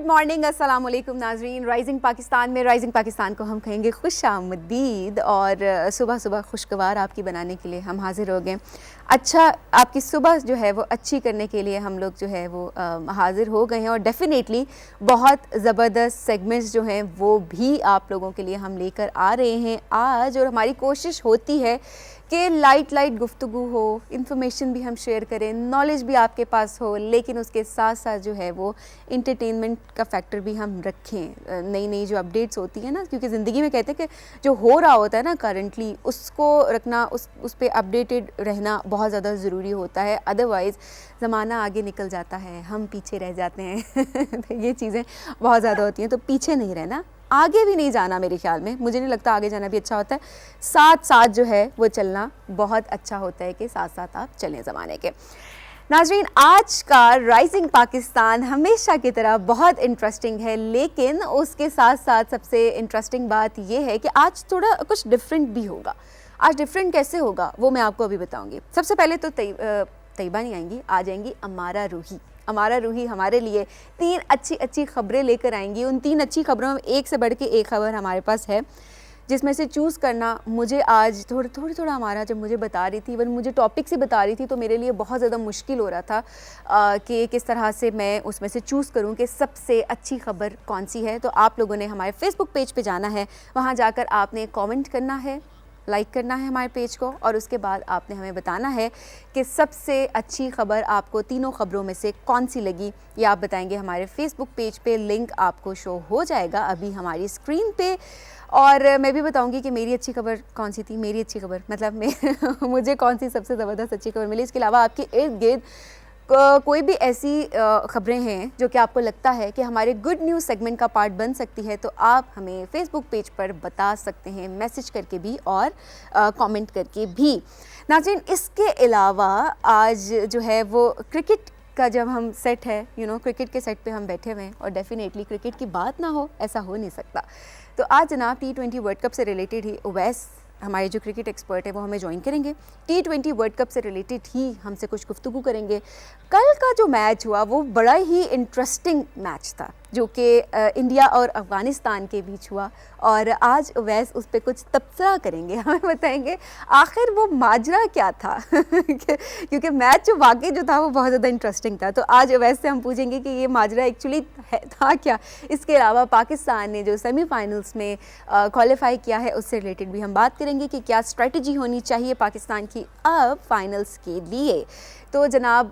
Good morning, अस्सलाम वालेकुम नाजरीन। राइजिंग पाकिस्तान में राइजिंग पाकिस्तान को हम कहेंगे खुशामदीद और सुबह सुबह खुशगवार आपकी बनाने के लिए हम हाजिर हो गए। अच्छा, आपकी सुबह जो है वो अच्छी करने के लिए हम लोग जो है वो हाजिर हो गए हैं और डेफ़िनेटली बहुत ज़बरदस्त सेगमेंट्स जो हैं वो भी आप लोगों के लिए हम लेकर आ रहे हैं आज। और हमारी कोशिश होती है कि लाइट गुफ्तगू हो, इन्फॉर्मेशन भी हम शेयर करें, नॉलेज भी आपके पास हो, लेकिन उसके साथ साथ जो है वो इंटरटेनमेंट का फैक्टर भी हम रखें। नई नई जो अपडेट्स होती हैं ना, क्योंकि ज़िंदगी में कहते हैं कि जो हो रहा होता है ना करंटली, उसको रखना, उस पर अपडेटेड रहना बहुत ज़्यादा ज़रूरी होता है। अदरवाइज़ ज़माना आगे निकल जाता है, हम पीछे रह जाते हैं। तो ये चीज़ें बहुत ज़्यादा होती हैं, तो पीछे नहीं रहना, आगे भी नहीं जाना। मेरे ख्याल में, मुझे नहीं लगता आगे जाना भी अच्छा होता है, साथ साथ जो है वो चलना बहुत अच्छा होता है कि साथ साथ आप चलें ज़माने के। नाज़रीन, आज का राइजिंग पाकिस्तान हमेशा की तरह बहुत इंटरेस्टिंग है, लेकिन उसके साथ साथ सबसे इंटरेस्टिंग बात यह है कि आज थोड़ा कुछ डिफरेंट भी होगा। आज डिफरेंट कैसे होगा वो मैं आपको अभी बताऊंगी। सबसे पहले तो तैयबा नहीं आएंगी, आ जाएंगी अमारा रूही। अमारा रूही हमारे लिए 3 अच्छी खबरें लेकर आएंगी। उन 3 अच्छी खबरों में एक से बढ़ के एक खबर हमारे पास है, जिसमें से चूज़ करना मुझे आज थोड़ा हमारा जब मुझे बता रही थी, इवन मुझे टॉपिक से बता रही थी, तो मेरे लिए बहुत ज़्यादा मुश्किल हो रहा था कि किस तरह से मैं उसमें से चूज़ करूं कि सबसे अच्छी खबर कौन सी है। तो आप लोगों ने हमारे फेसबुक पेज पे जाना है, वहां जाकर आपने कमेंट करना है, लाइक करना है हमारे पेज को, और उसके बाद आपने हमें बताना है कि सबसे अच्छी खबर आपको तीनों खबरों में से कौन सी लगी। ये आप बताएंगे हमारे फेसबुक पेज पे, लिंक आपको शो हो जाएगा अभी हमारी स्क्रीन पे। और मैं भी बताऊंगी कि मेरी अच्छी खबर कौन सी थी। मेरी अच्छी खबर मतलब मुझे कौन सी सबसे ज़बरदस्त अच्छी खबर मिली। इसके अलावा आपके इर्द गिर्द कोई भी ऐसी ख़बरें हैं जो कि आपको लगता है कि हमारे गुड न्यूज़ सेगमेंट का पार्ट बन सकती है, तो आप हमें फेसबुक पेज पर बता सकते हैं, मैसेज करके भी और कमेंट करके भी। नाज़रीन, इसके अलावा आज जो है वो क्रिकेट का जब हम सेट है, क्रिकेट के सेट पे हम बैठे हुए हैं और डेफिनेटली क्रिकेट की बात ना हो ऐसा हो नहीं सकता। तो आज जनाब T20 वर्ल्ड कप से रिलेटेड ही उवैस, हमारे जो क्रिकेट एक्सपर्ट है, वो हमें ज्वाइन करेंगे। T20 वर्ल्ड कप से रिलेटेड ही हमसे कुछ गुफ्तगू करेंगे। कल का जो मैच हुआ वो बड़ा ही इंटरेस्टिंग मैच था, जो कि इंडिया और अफ़गानिस्तान के बीच हुआ, और आज उवैस उस पर कुछ तबसरा करेंगे, हमें बताएंगे आखिर वो माजरा क्या था। क्योंकि मैच जो वाकई जो था वो बहुत ज़्यादा इंटरेस्टिंग था। तो आज उवैस से हम पूछेंगे कि ये माजरा एक्चुअली था क्या। इसके अलावा पाकिस्तान ने जो सेमीफाइनल्स में क्वालिफाई किया है, उससे रिलेटेड भी हम बात करेंगे कि क्या स्ट्रेटजी होनी चाहिए पाकिस्तान की अब फाइनल्स के लिए। तो जनाब,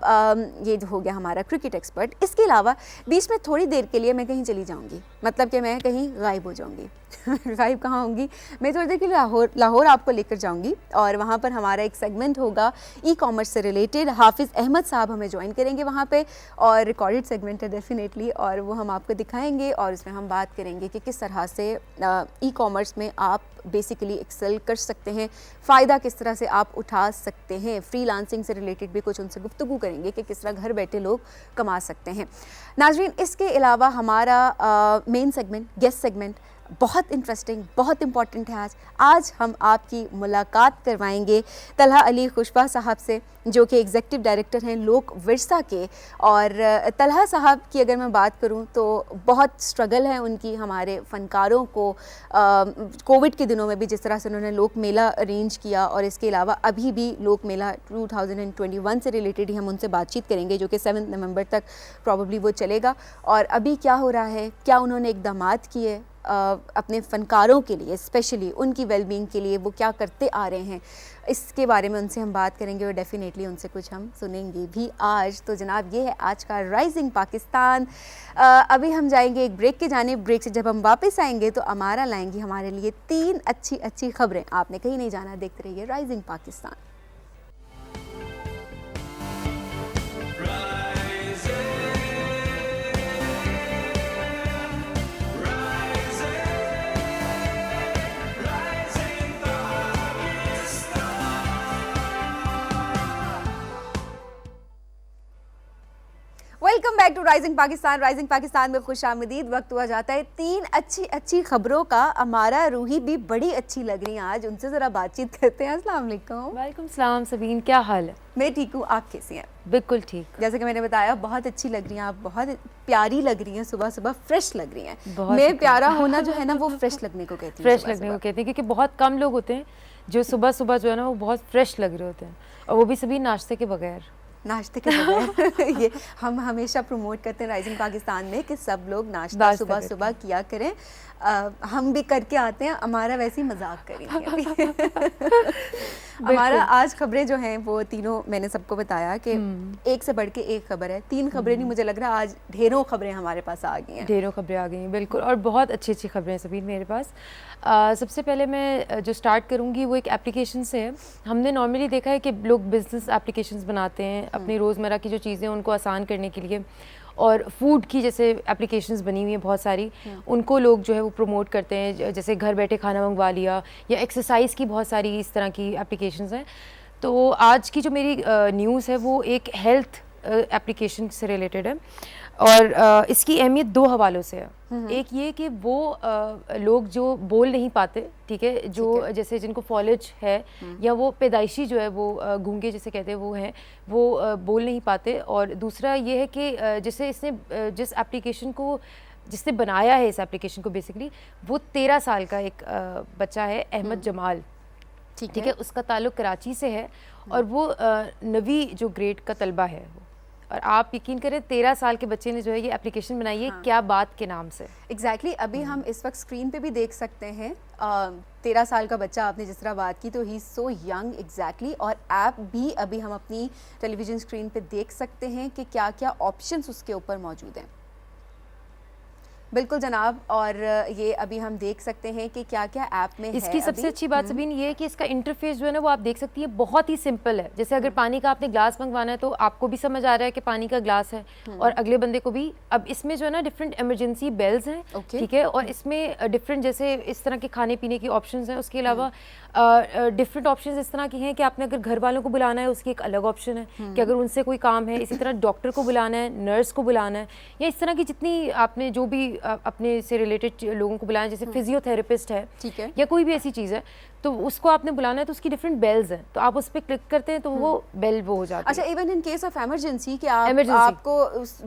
ये हो गया हमारा क्रिकेट एक्सपर्ट। इसके अलावा बीच में थोड़ी देर के लिए मैं कहीं चली जाऊंगी, मतलब कि मैं कहीं गायब हो जाऊंगी। गायब कहाँ होंगी? मैं थोड़ी देर के लिए लाहौर आपको लेकर जाऊंगी, और वहाँ पर हमारा एक सेगमेंट होगा ई कॉमर्स से रिलेटेड। हाफिज़ अहमद साहब हमें ज्वाइन करेंगे वहाँ पे, और रिकॉर्डेड सेगमेंट है डेफिनेटली, और वो हम आपको दिखाएंगे और उसमें हम बात करेंगे कि किस तरह से ई कॉमर्स में आप बेसिकली एक्सेल कर सकते हैं, फ़ायदा किस तरह से आप उठा सकते हैं। फ्रीलांसिंग से रिलेटेड भी कुछ उनसे गुफ्तगू करेंगे कि किस तरह घर बैठे लोग कमा सकते हैं। नाज़रीन, इसके अलावा हमारा मेन सेगमेंट, गेस्ट सेगमेंट, बहुत इंटरेस्टिंग, बहुत इंपॉर्टेंट है। आज हम आपकी मुलाकात करवाएंगे तलहा अली खुशबा साहब से, जो कि एग्जीक्यूटिव डायरेक्टर हैं लोक विरसा के। और तलहा साहब की अगर मैं बात करूं तो बहुत स्ट्रगल है उनकी, हमारे फ़नकारों को कोविड के दिनों में भी जिस तरह से उन्होंने लोक मेला अरेंज किया, और इसके अलावा अभी भी लोक मेला 2021 से रिलेटेड ही हम उनसे बातचीत करेंगे, जो कि 7 नवंबर तक प्रॉबली वो चलेगा। और अभी क्या हो रहा है, क्या उन्होंने इक़दामात किए अपने फ़नकारों के लिए, स्पेशली उनकी वेलबींग के लिए, वो क्या करते आ रहे हैं, इसके बारे में उनसे हम बात करेंगे, और डेफिनेटली उनसे कुछ हम सुनेंगे भी आज। तो जनाब, ये है आज का राइजिंग पाकिस्तान। अभी हम जाएंगे एक ब्रेक के जाने। ब्रेक से जब हम वापस आएंगे तो अमारा लाएंगी हमारे लिए 3 अच्छी खबरें। आपने कहीं नहीं जाना, देखते रहिए rising Pakistan. Welcome back to rising Pakistan. Rising Pakistan में खुशामदीद। वक्त हुआ जाता है 3 अच्छी अच्छी खबरों का। अमारा रूही भी बड़ी अच्छी लग रही हैं आज, उनसे ज़रा बातचीत करते हैं। अस्सलाम वालेकुम। वालेकुम सलाम सबीन, क्या हाल है? मैं ठीक हूँ, आप कैसी हैं? बिल्कुल ठीक। जैसे कि मैंने बताया, बहुत अच्छी लग रही हैं आप, बहुत प्यारी लग रही हैं, सुबह सुबह फ्रेश लग रही हैं। मैं प्यारा होना जो है ना वो फ्रेश लगने को कहती हूँ, फ्रेश लगने को कहते हैं, क्योंकि बहुत कम लोग होते हैं जो सुबह सुबह जो है ना वो बहुत फ्रेश लग रहे होते हैं, और वो भी सभी नाश्ते के बगैर। नाश्ते के बगैर ये हम हमेशा प्रमोट करते हैं राइजिंग पाकिस्तान में कि सब लोग नाश्ता सुबह सुबह किया करें। हम भी करके आते हैं, हमारा वैसे ही मजाक करेंगे अभी। हमारा आज खबरें जो हैं वो तीनों मैंने सबको बताया कि एक से बढ़ के एक खबर है। 3 खबरें नहीं, मुझे लग रहा है आज ढेरों खबरें हमारे पास आ गई हैं। ढेरों खबरें आ गई हैं, बिल्कुल, और बहुत अच्छी अच्छी खबरें हैं सभी मेरे पास। सबसे पहले मैं जो स्टार्ट करूँगी वो एक एप्लीकेशन से है। हमने नॉर्मली देखा है कि लोग बिजनेस एप्लीकेशंस बनाते हैं अपनी रोज़मर्रा की जो चीज़ें उनको आसान करने के लिए, और फूड की जैसे एप्लीकेशंस बनी हुई हैं बहुत सारी, उनको लोग जो है वो प्रमोट करते हैं, जैसे घर बैठे खाना मंगवा लिया, या एक्सरसाइज की बहुत सारी इस तरह की एप्लीकेशंस हैं। तो आज की जो मेरी न्यूज़ है वो एक हेल्थ एप्लीकेशन से रिलेटेड है, और इसकी अहमियत 2 हवालों से है। एक ये कि वो लोग जो बोल नहीं पाते, ठीक है, जो जैसे जिनको फॉलेज है या वो पैदाइशी जो है वो गूंगे जैसे कहते हैं वो हैं, वो बोल नहीं पाते। और दूसरा ये है कि जैसे इसने जिस एप्लीकेशन को जिसने बनाया है, इस एप्लीकेशन को बेसिकली, वो 13 साल का एक बच्चा है, अहमद जमाल, ठीक है, उसका ताल्लुक कराची से है, और वो 9वीं जो ग्रेड का तलबा है वो। और आप यकीन करें 13 साल के बच्चे ने जो है ये एप्लीकेशन बनाई है, क्या बात के नाम से। एग्जैक्टली अभी हम इस वक्त स्क्रीन पे भी देख सकते हैं 13 साल का बच्चा, आपने जिस तरह बात की तो ही सो यंग एग्जैक्टली। और ऐप भी अभी हम अपनी टेलीविज़न स्क्रीन पे देख सकते हैं कि क्या क्या ऑप्शंस उसके ऊपर मौजूद हैं। बिल्कुल जनाब, और ये अभी हम देख सकते हैं कि क्या क्या ऐप में इसकी है। सबसे अच्छी बात सबीन ये है कि इसका इंटरफेस जो है ना वो आप देख सकती है, बहुत ही सिंपल है। जैसे अगर पानी का आपने ग्लास मंगवाना है तो आपको भी समझ आ रहा है कि पानी का ग्लास है, और अगले बंदे को भी। अब इसमें जो है ना डिफरेंट इमरजेंसी बेल्स हैं, ठीक है, और इसमें डिफरेंट जैसे इस तरह के खाने पीने की ऑप्शंस हैं। उसके अलावा डिफरेंट ऑप्शंस इस तरह के हैं कि आपने अगर घर वालों को बुलाना है उसकी एक अलग ऑप्शन है कि अगर उनसे कोई काम है। इसी तरह डॉक्टर को बुलाना है, नर्स को बुलाना है, या इस तरह की जितनी आपने जो भी अपने से रिलेटेड लोगों को बुलाना है, जैसे फिजियोथेरेपिस्ट है, ठीक है, या कोई भी ऐसी चीज़ है तो उसको आपने बुलाना है, तो उसकी डिफरेंट बेल्स हैं, तो आप उस पर क्लिक करते हैं तो वो बेल वो हो जाती है। अच्छा, even in case of emergency कि आपको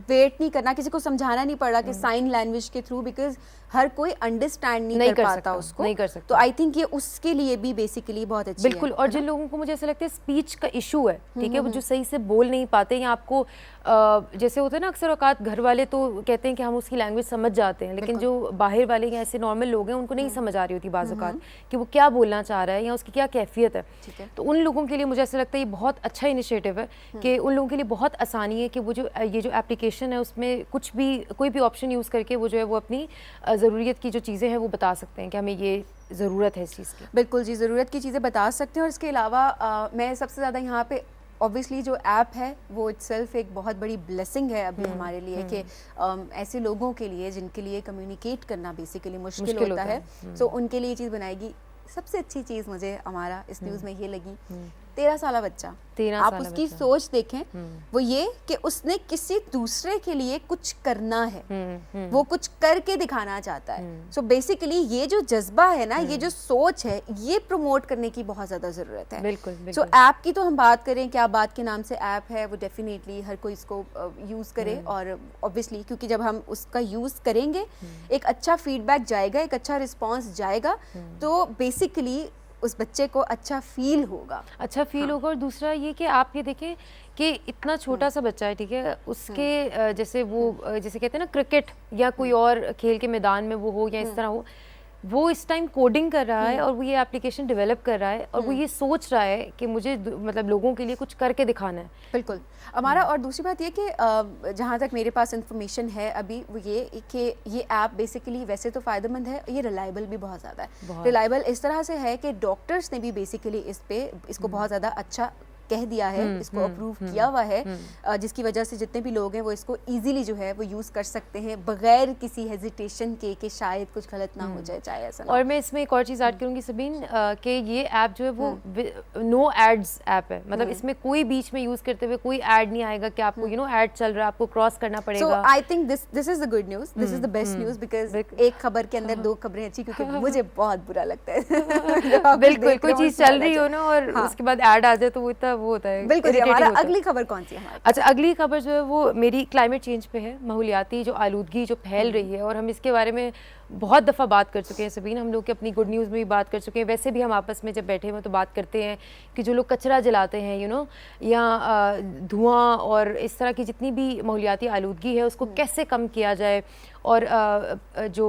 वेट नहीं करना, किसी को समझाना नहीं पड़ा कि साइन लैंग्वेज के थ्रू, बिकॉज हर कोई अंडरस्टैंड नहीं कर पाता उसको, नहीं कर सकता। तो आई थिंक ये उसके लिए भी बेसिकली बहुत अच्छी बिल्कुल है। और जिन लोगों को मुझे ऐसा लगता है स्पीच का इशू है, ठीक है, वो जो सही से बोल नहीं पाते, या आपको जैसे होता है ना अक्सर औकात घर वाले तो कहते हैं कि हम उसकी लैंग्वेज समझ जाते हैं, लेकिन जो बाहर वाले या ऐसे नॉर्मल लोग हैं उनको नहीं समझ आ रही होती बाज़ औकात कि वो क्या बोलना चाह रहा है या उसकी क्या कैफियत है। तो उन लोगों के लिए मुझे ऐसा लगता है ये बहुत अच्छा इनिशिएटिव है कि उन लोगों के लिए बहुत आसानी है कि वो जो ये जो एप्लीकेशन है उसमें कुछ भी कोई भी ऑप्शन यूज़ करके वो जो है वो अपनी ज़रूरियत की जो चीज़ें हैं वो बता सकते हैं कि हमें ये ज़रूरत है इस चीज़ की। बिल्कुल जी, ज़रूरत की चीज़ें बता सकते हैं। और इसके अलावा मैं सबसे ज़्यादा यहाँ पे ऑब्वियसली जो ऐप है वो इटसेल्फ एक बहुत बड़ी ब्लेसिंग है अभी हमारे लिए कि ऐसे लोगों के लिए जिनके लिए कम्युनिकेट करना बेसिकली मुश्किल होता है, तो उनके लिए ये चीज़ बनाएगी। सबसे अच्छी चीज़ मुझे हमारा इस न्यूज़ में ये लगी, 13 साल बच्चा, आप उसकी सोच देखें, वो ये कि उसने किसी दूसरे के लिए कुछ करना है, वो कुछ करके दिखाना चाहता है। सो बेसिकली ये जो जज्बा है ना, ये जो सोच है, ये प्रमोट करने की बहुत ज़्यादा ज़रूरत है। बिल्कुल। सो ऐप की तो हम बात करें, क्या बात के नाम से ऐप है, वो डेफिनेटली हर कोई इसको यूज़ करे, और ऑब्वियसली क्योंकि जब हम उसका यूज़ करेंगे एक अच्छा फीडबैक जाएगा, एक अच्छा रिस्पॉन्स जाएगा, तो बेसिकली उस बच्चे को अच्छा फील होगा, होगा। और दूसरा ये कि आप ये देखें कि इतना छोटा सा बच्चा है, ठीक है, उसके जैसे वो जैसे कहते हैं ना क्रिकेट या कोई और खेल के मैदान में वो हो या इस तरह हो, वो इस टाइम कोडिंग कर रहा है और वो ये एप्लीकेशन डेवलप कर रहा है, और वो ये सोच रहा है कि मुझे मतलब लोगों के लिए कुछ करके दिखाना है। बिल्कुल हमारा। और दूसरी बात ये कि जहाँ तक मेरे पास इंफॉर्मेशन है अभी, वो ये कि ये ऐप बेसिकली वैसे तो फ़ायदेमंद है, ये रिलायबल भी बहुत ज़्यादा है। रिलायबल इस तरह से है कि डॉक्टर्स ने भी बेसिकली इसको बहुत ज़्यादा अच्छा कह दिया है, इसको अप्रूव किया हुआ है, जिसकी वजह से जितने भी लोग हैं वो इसको इजीली जो है वो यूज़ कर सकते हैं बगैर किसी हेजिटेशन के कि शायद कुछ गलत ना हो जाए, चाहे ऐसा ना और मैं इसमें एक और चीज़ ऐड करूँगी सबीन कि ये ऐप जो है वो नो एड्स ऐप है, मतलब इसमें कोई बीच में यूज़ करते हुए कोई ऐड नहीं आएगा कि आपको ऐड चल रहा है, आपको क्रॉस करना पड़ेगा। So I think this is the good news, this is the best news, because एक खबर के अंदर 2 खबरें अच्छी, क्योंकि मुझे बहुत बुरा लगता है बिल्कुल, कोई चीज़ चल रही हो ना और उसके बाद ऐड आ जाए तो वो इतना वो होता है। बिल्कुल। हमारा अगली खबर कौन सी है हमारी? अच्छा, अगली खबर जो है वो मेरी क्लाइमेट चेंज पे है, माहौलियाती जो आलूदगी जो फैल रही है, और हम इसके बारे में बहुत दफ़ा बात कर चुके हैं सबीन, हम लोग की अपनी गुड न्यूज़ में भी बात कर चुके हैं, वैसे भी हम आपस में जब बैठे हुए तो बात करते हैं कि जो लोग कचरा जलाते हैं या धुआं और इस तरह की जितनी भी माहौलियाती आलूदगी है उसको कैसे कम किया जाए, और जो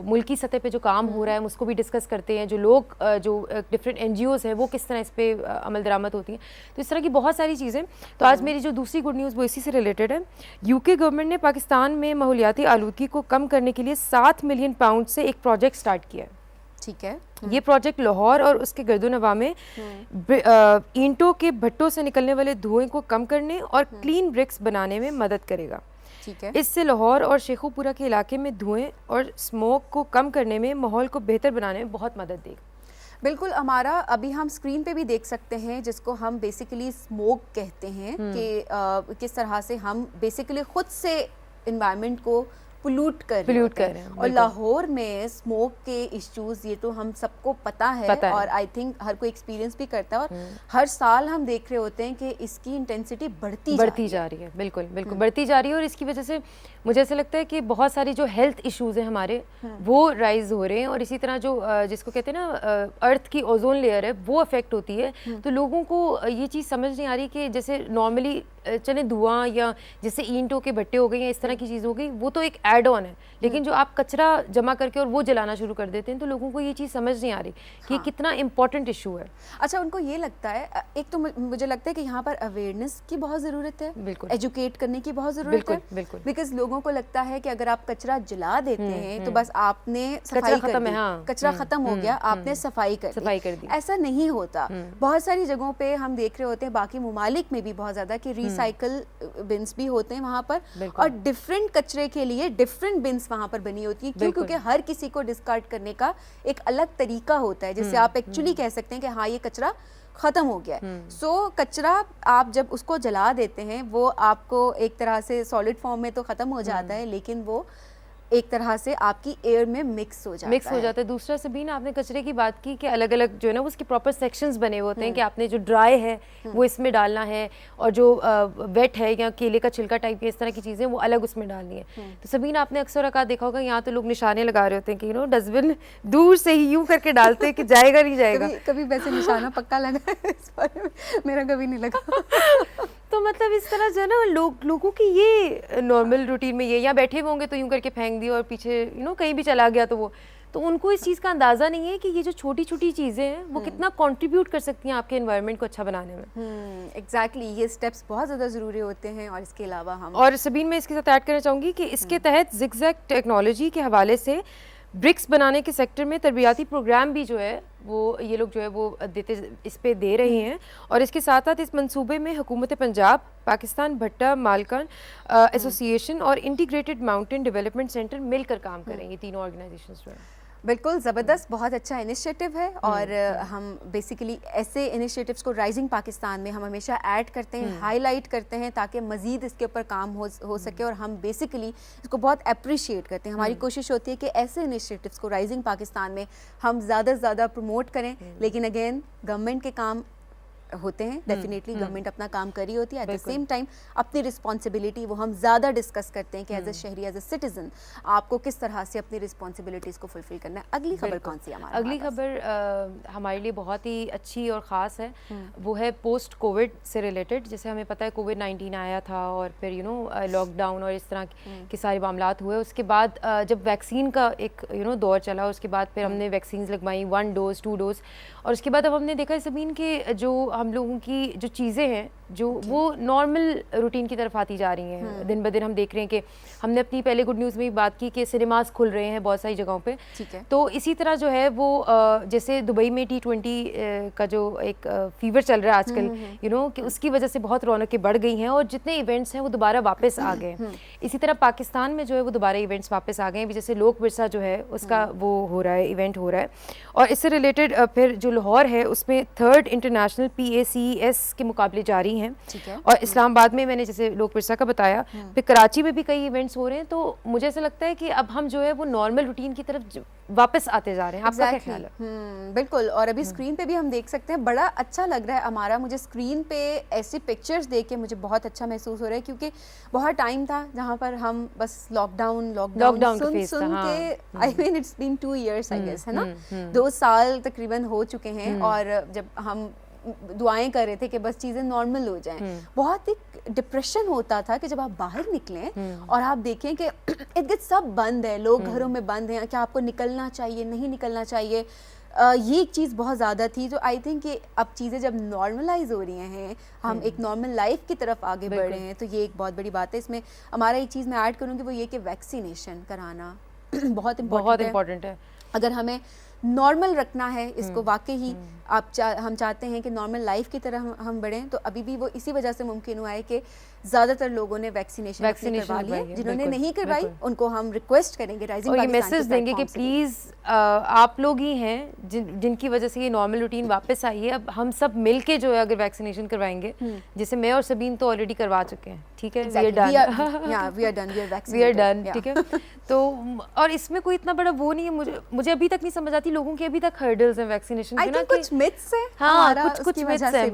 मुल्की सतह पे जो काम हो रहा है हम उसको भी डिस्कस करते हैं, जो लोग जो डिफरेंट NGOs हैं वो किस तरह इस पे अमल दरामद होती हैं, तो इस तरह की बहुत सारी चीज़ें। तो आज मेरी जो दूसरी गुड न्यूज़ वो इसी से रिलेटेड है। UK गवर्नमेंट ने पाकिस्तान में माहौलियाती आलूदगी को कम करने के लिए 7 मिलियन पाउंड से एक प्रोजेक्ट स्टार्ट किया है। ठीक है। ये प्रोजेक्ट लाहौर और उसके गर्दोनवा में ईंटों के भट्टों से निकलने वाले धुएं को कम करने और क्लीन ब्रिक्स बनाने में मदद करेगा। ठीक है। इससे लाहौर और शेखुपुरा के इलाके में धुएं और स्मोक को कम करने में, माहौल को बेहतर बनाने में बहुत मदद देगा। बिल्कुल। हमारा अभी हम स्क्रीन पे भी देख सकते हैं जिसको हम बेसिकली स्मोक कहते हैं कि किस तरह से हम बेसिकली खुद से इन्वायरमेंट को पोल्यूट कर रहे हैं। और लाहौर में स्मोक के इश्यूज ये तो हम सबको पता है और आई थिंक हर कोई एक्सपीरियंस भी करता है, और हर साल हम देख रहे होते हैं कि इसकी इंटेंसिटी बढ़ती जा रही है। बिल्कुल बिल्कुल बढ़ती जा रही है, और इसकी वजह से मुझे ऐसा लगता है कि बहुत सारी जो हेल्थ इश्यूज हैं हमारे वो राइज हो रहे हैं, और इसी तरह जो जिसको कहते हैं ना अर्थ की ओजोन लेयर है वो अफेक्ट होती है। तो लोगों को ये चीज़ समझ नहीं आ रही कि जैसे नॉर्मली चले धुआं या जैसे ईंटों के भट्टे हो गए या इस तरह की चीज़ हो गई, वो तो एक ऐड ऑन है, लेकिन जो आप कचरा जमा करके और वो जलाना शुरू कर देते हैं तो लोगों को ये चीज़ समझ नहीं आ रही कि कितना इंपॉर्टेंट इशू है। अच्छा, उनको ये लगता है, एक तो मुझे लगता है कि यहाँ पर अवेयरनेस की बहुत ज़रूरत है, बिल्कुल एजुकेट करने की बहुत ज़रूरत है, बिल्कुल, बिकॉज लोगों को लगता है कि अगर आप कचरा जला देते हैं तो बस आपने सफाई कर दी, कचरा खत्म हो गया, आपने सफाई कर दी। ऐसा नहीं होता। बहुत सारी जगहों पे हम देख रहे होते हैं, बाकी मुमालिक में भी बहुत ज़्यादा, कि रिसाइकल बिन्स भी होते हैं वहाँ पर, और डिफरेंट कचरे के लिए डिफरेंट बिन्स वहाँ पर बनी होती है। क्यों? क्योंकि हर किसी को डिस्कार्ड करने का एक अलग तरीका होता है, जिससे आप एक्चुअली कह सकते हैं कि हाँ ये कचरा ख़त्म हो गया है। सो कचरा आप जब उसको जला देते हैं वो आपको एक तरह से सॉलिड फॉर्म में तो ख़त्म हो जाता है, लेकिन वो एक तरह से आपकी एयर में मिक्स हो जाता है। दूसरा सबीन, आपने कचरे की बात की कि अलग अलग जो है ना उसके प्रॉपर सेक्शंस बने हुए होते हैं कि आपने जो ड्राई है वो इसमें डालना है, और जो वेट है या केले का छिलका टाइप की इस तरह की चीज़ें वो अलग उसमें डालनी है। तो सबीन, आपने अक्सर औकात देखा होगा यहाँ तो लोग निशाने लगा रहे होते हैं कि डस्टबिन दूर से ही यूँ करके डालते हैं कि जाएगा नहीं जाएगा। कभी वैसे निशाना पक्का लगा है इस बारे में? मेरा कभी नहीं लगा। तो मतलब इस तरह जो है ना लोगों की ये नॉर्मल रूटीन में ये, या बैठे हुए होंगे तो यूं करके फेंक दिया और पीछे कहीं भी चला गया तो उनको इस चीज़ का अंदाज़ा नहीं है कि ये जो छोटी छोटी चीज़ें हैं वो कितना कंट्रीब्यूट कर सकती हैं आपके एनवायरनमेंट को अच्छा बनाने में। एग्जैक्टली, ये स्टेप्स बहुत ज़्यादा ज़रूरी होते हैं। और इसके अलावा हम और सबीन, मैं इसके साथ ऐड करना चाहूँगी कि इसके तहत जिगजैग टेक्नोलॉजी के हवाले से ब्रिक्स बनाने के सेक्टर में तरबियाती प्रोग्राम भी जो है वो ये लोग जो है वो इस पे दे रहे हैं, और इसके साथ साथ इस मंसूबे में हुकूमत पंजाब, पाकिस्तान भट्टा मालकान एसोसिएशन और इंटीग्रेटेड माउंटेन डेवलपमेंट सेंटर मिलकर काम करेंगे, तीनों ऑर्गेनाइजेशंस जो है। बिल्कुल ज़बरदस्त, बहुत अच्छा इनिशिएटिव है, और हम बेसिकली ऐसे इनिशिएटिव्स को राइजिंग पाकिस्तान में हम हमेशा ऐड करते हैं, हाईलाइट करते हैं, ताकि मज़ीद इसके ऊपर काम हो सके, और हम बेसिकली इसको बहुत अप्रिशिएट करते हैं। हमारी कोशिश होती है कि ऐसे इनिशिएटिव्स को राइजिंग पाकिस्तान में हम ज़्यादा से ज़्यादा प्रमोट करें, लेकिन अगेन गवर्नमेंट के काम होते हैं, डेफिनेटली गवर्नमेंट अपना काम कर रही होती है, एट द सेम टाइम अपनी रिस्पॉन्सिबिलिटी वो हम ज़्यादा डिस्कस करते हैं कि एज अ शहरी, एज अ सिटीजन आपको किस तरह से अपनी रिस्पॉन्सिबिलिटीज़ को फुलफिल करना है। अगली खबर कौन सी है हमारे? अगली खबर हमारे लिए बहुत ही अच्छी और ख़ास है, वो है पोस्ट कोविड से रिलेटेड। जैसे हमें पता है कोविड-19 आया था और फिर लॉकडाउन और इस तरह के सारे मामलात हुए, उसके बाद जब वैक्सीन का एक दौर चला, उसके बाद फिर हमने वैक्सीन लगवाई 1 डोज 2 डोज, और उसके बाद अब हमने देखा ज़मीन के जो हम लोगों की जो चीज़ें हैं जो वो नॉर्मल रूटीन की तरफ आती जा रही हैं। दिन ब दिन हम देख रहे हैं कि हमने अपनी पहले गुड न्यूज़ में भी बात की कि सिनेमाज खुल रहे हैं बहुत सारी जगहों पे। ठीक है। तो इसी तरह जो है वो जैसे दुबई में T20 का जो एक फीवर चल रहा है आजकल, यू नो, कि उसकी वजह से बहुत रौनकें बढ़ गई हैं और जितने इवेंट्स हैं वो दोबारा वापस आ गए। इसी तरह पाकिस्तान में जो है वो दोबारा इवेंट्स वापस आ गए हैं। अभी जैसे लोक विरसा जो है उसका वो हो रहा है, इवेंट हो रहा है। और इससे रिलेटेड फिर जो लाहौर है उसमें 3rd इंटरनेशनल PACES के मुकाबले जारी हैं। ठीक है। और इस्लामाबाद में मैंने जैसे लोक विरसा का बताया, फिर कराची में भी कई इवेंट्स हो रहे हैं। तो मुझे ऐसा लगता है कि अब हम जो है वो नॉर्मल रूटीन की तरफ वापस आते जा रहे हैं। आपका क्या ख्याल है? बिल्कुल। और अभी स्क्रीन पे भी हम देख सकते हैं, बड़ा अच्छा लग रहा है हमारा। मुझे स्क्रीन पे ऐसी पिक्चर्स देख के मुझे बहुत अच्छा महसूस हो रहा है, क्योंकि बहुत टाइम था जहाँ पर हम बस लॉकडाउन सुन के, I mean it's been 2 years I guess, है ना, 2 साल तकरीबन हो चुके हैं। और जब हम दुआएं कर रहे थे कि बस चीज़ें नॉर्मल हो जाएं, बहुत ही डिप्रेशन होता था कि जब आप बाहर निकलें और आप देखें कि इर्द गिर्द सब बंद है, लोग घरों में बंद हैं, क्या आपको निकलना चाहिए, नहीं निकलना चाहिए। ये एक चीज़ बहुत ज़्यादा थी। जो आई थिंक कि अब चीज़ें जब नॉर्मलाइज हो रही हैं, हम एक नॉर्मल लाइफ की तरफ आगे बढ़ रहे हैं, तो ये एक बहुत बड़ी बात है। इसमें हमारा एक चीज़ मैं ऐड करूँगी, वो ये कि वैक्सीनेशन कराना बहुत इम्पोर्टेंट है। अगर हमें नॉर्मल रखना है इसको, वाकई ही हम चाहते हैं कि नॉर्मल लाइफ की तरह हम बढ़ें, तो अभी भी वो इसी वजह से मुमकिन हुआ है कि ज़्यादातर लोगों ने वैक्सीनेशन करवा ली है। जिन्होंने नहीं करवाई उनको हम रिक्वेस्ट करेंगे, राइजिंग और ये मैसेज देंगे कि प्लीज़ आप लोग ही हैं जिनकी वजह से ये नॉर्मल रूटीन वापस आई है। अब हम सब मिल के जो है अगर वैक्सीनेशन करवाएंगे, जैसे मैं और सबीन तो ऑलरेडी करवा चुके हैं, ठीक है, वी आर डन, ठीक है। तो और इसमें कोई इतना बड़ा वो नहीं है। मुझे अभी तक नहीं समझ आती लोगों के अभी तक हर्डल्स हैं वैक्सीनेशन के ना, कुछ मिथ्स हैं। हाँ, कुछ मिथ्स हैं,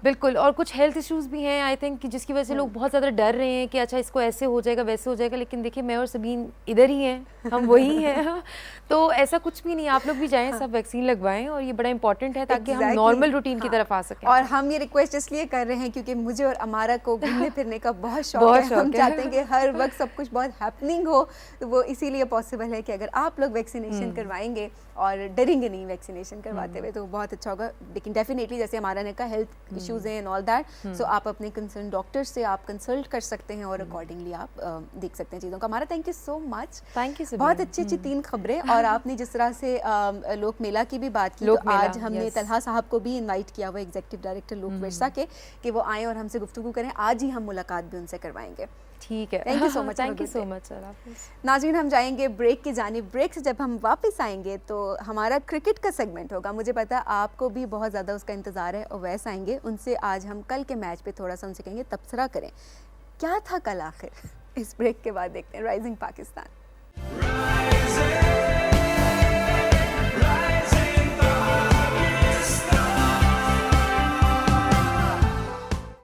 बिल्कुल। और कुछ हेल्थ इश्यूज भी हैं आई थिंक, जिसकी वजह से लोग बहुत ज़्यादा डर रहे हैं कि अच्छा इसको ऐसे हो जाएगा, वैसे हो जाएगा। लेकिन देखिए, मैं और सबीन इधर ही हैं, हम वही हैं। तो ऐसा कुछ भी नहीं, आप लोग भी जाएं, सब वैक्सीन लगवाएं, और ये बड़ा इंपॉर्टेंट है ताकि हम नॉर्मल रूटीन की तरफ आ सकें। और हम ये रिक्वेस्ट इसलिए कर रहे हैं क्योंकि मुझे और अमारा को घूमने फिरने का बहुत शौक है। हम चाहते हैं कि हर वक्त सब कुछ बहुत हैपनिंग हो, तो वो इसीलिए पॉसिबल है कि अगर आप लोग वैक्सीनेशन करवाएंगे और डरेंगे नहीं वैक्सीनेशन करवाते हुए, तो बहुत अच्छा होगा। लेकिन डेफिनेटली जैसे हमारा ने कहा, हेल्थ इश्यूज हैं एंड ऑल दैट, सो आप अपने कंसर्न डॉक्टर से आप कंसल्ट कर सकते हैं और अकॉर्डिंगली आप देख सकते हैं चीज़ों का। हमारा thank you so much, thank you. बहुत अच्छी 3 खबरें। और आपने जिस तरह से लोक मेला की भी बात की, तो आज हमने तलहा साहब को भी इन्वाइट किया हुआ, एग्जीक्यूटिव डायरेक्टर लोक विरसा के, कि वो आएँ और हमसे गुफ्तगू करें। आज ही हम मुलाकात भी उनसे करवाएंगे। ठीक है, thank you so much. Thank you so much sir. नाज़रीन, हम जाएंगे ब्रेक की जानिब। ब्रेक से जब हम वापस आएंगे तो हमारा क्रिकेट का सेगमेंट होगा। मुझे पता है आपको भी बहुत ज़्यादा उसका इंतज़ार है। अवैस आएंगे, उनसे आज हम कल के मैच पे थोड़ा सा उनसे कहेंगे तबसरा करें, क्या था कल आखिर। इस ब्रेक के बाद देखते हैं राइजिंग पाकिस्तान।